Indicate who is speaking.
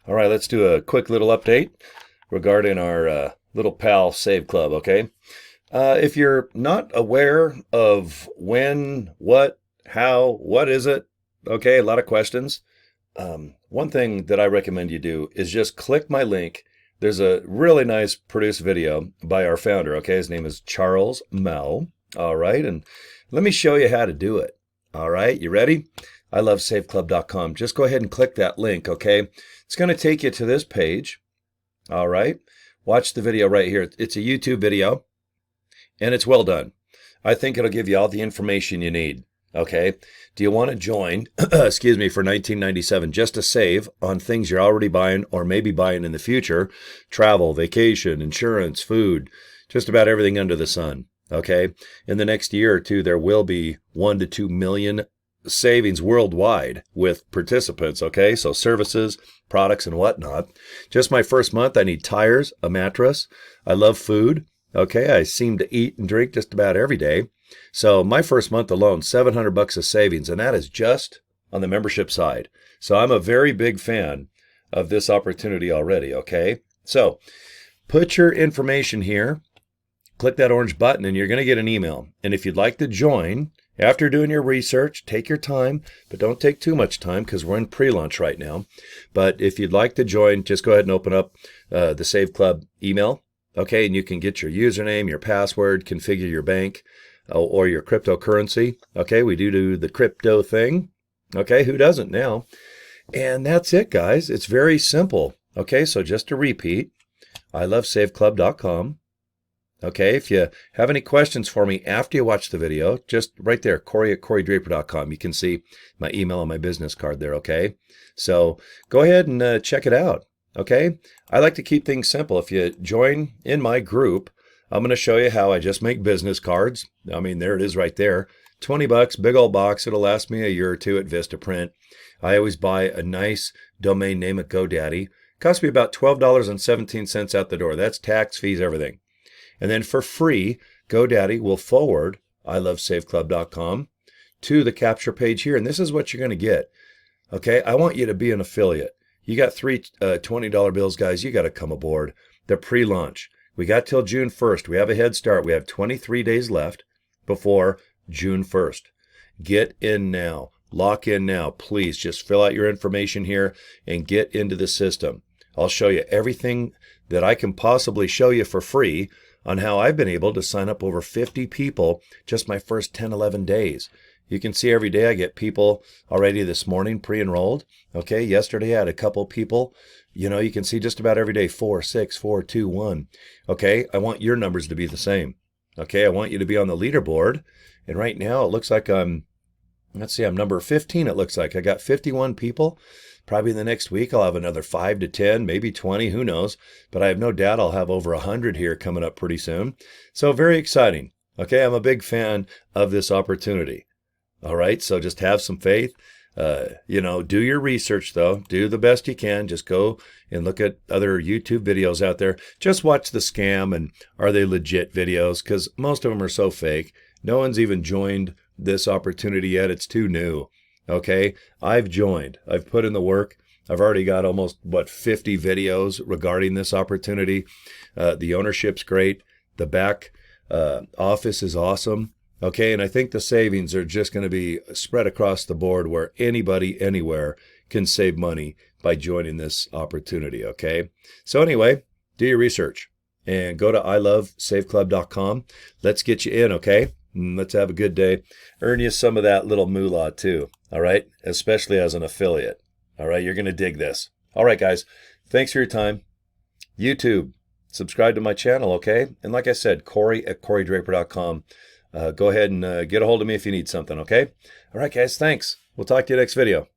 Speaker 1: All right, let's do a quick little update regarding our little pal Save Club, okay? If you're not aware of when, what, how, what is it, okay, a lot of questions. One thing that I recommend you do is just click my link. There's a really nice produced video by our founder, okay? His name is Charles Mao, all right? And let me show you how to do it, all right? You ready? I love saveclub.com. Just go ahead and click that link, okay? It's going to take you to this page, all right? Watch the video right here. It's a YouTube video, and it's well done. I think it'll give you all the information you need, okay? Do you want to join, excuse me, for $19.97 just to save on things you're already buying or maybe buying in the future? Travel, vacation, insurance, food, just about everything under the sun, okay? In the next year or two, there will be 1 to 2 million savings worldwide with participants, okay? So services, products, and whatnot. Just my first month, I need tires, a mattress. I love food, okay? I seem to eat and drink just about every day. So my first month alone, $700 of savings, and that is just on the membership side. So I'm a very big fan of this opportunity already, okay? So put your information here, click that orange button, and you're going to get an email. And if you'd like to join, after doing your research, take your time, but don't take too much time because we're in pre-launch right now. But if you'd like to join, just go ahead and open up the Save Club email, okay? And you can get your username, your password, configure your bank or your cryptocurrency, okay? We do the crypto thing, okay? Who doesn't now? And that's it, guys. It's very simple, okay? So just to repeat, ilovesaveclub.com. Okay, if you have any questions for me after you watch the video, just right there, Cory at CoryDraper.com. You can see my email and my business card there, okay? So go ahead and check it out, okay? I like to keep things simple. If you join in my group, I'm going to show you how I just make business cards. I mean, there it is right there. $20, big old box. It'll last me a year or two at Vistaprint. I always buy a nice domain name at GoDaddy. Costs me about $12.17 out the door. That's tax, fees, everything. And then for free, GoDaddy will forward ilovesaveclub.com to the capture page here. And this is what you're going to get. Okay, I want you to be an affiliate. You got three $20 bills, guys. You got to come aboard. The pre-launch. We got till June 1st. We have a head start. We have 23 days left before June 1st. Get in now. Lock in now. Please just fill out your information here and get into the system. I'll show you everything that I can possibly show you for free on how I've been able to sign up over 50 people just my first 10, 11 days. You can see every day I get people already this morning pre-enrolled. Okay, yesterday I had a couple people. You know, you can see just about every day, 4, 6, 4, 2, 1. Okay, I want your numbers to be the same. Okay, I want you to be on the leaderboard. And right now it looks like let's see, I'm number 15 it looks like. I got 51 people. Probably in the next week, I'll have another 5 to 10, maybe 20, who knows. But I have no doubt I'll have over 100 here coming up pretty soon. So very exciting. Okay, I'm a big fan of this opportunity. All right, so just have some faith. You know, do your research, though. Do the best you can. Just go and look at other YouTube videos out there. Just watch the scam and are they legit videos? Because most of them are so fake. No one's even joined this opportunity yet. It's too new. Okay, I've joined. I've put in the work. I've already got almost, 50 videos regarding this opportunity. The ownership's great. The back office is awesome. Okay, and I think the savings are just going to be spread across the board where anybody, anywhere can save money by joining this opportunity, okay? So anyway, do your research and go to ilovesaveclub.com. Let's get you in, okay? Let's have a good day. Earn you some of that little moolah too, all right? Especially as an affiliate, all right? You're going to dig this. All right, guys, thanks for your time. YouTube, subscribe to my channel, okay? And like I said, Cory at CoryDraper.com. Go ahead and get a hold of me if you need something, okay? All right, guys, thanks. We'll talk to you next video.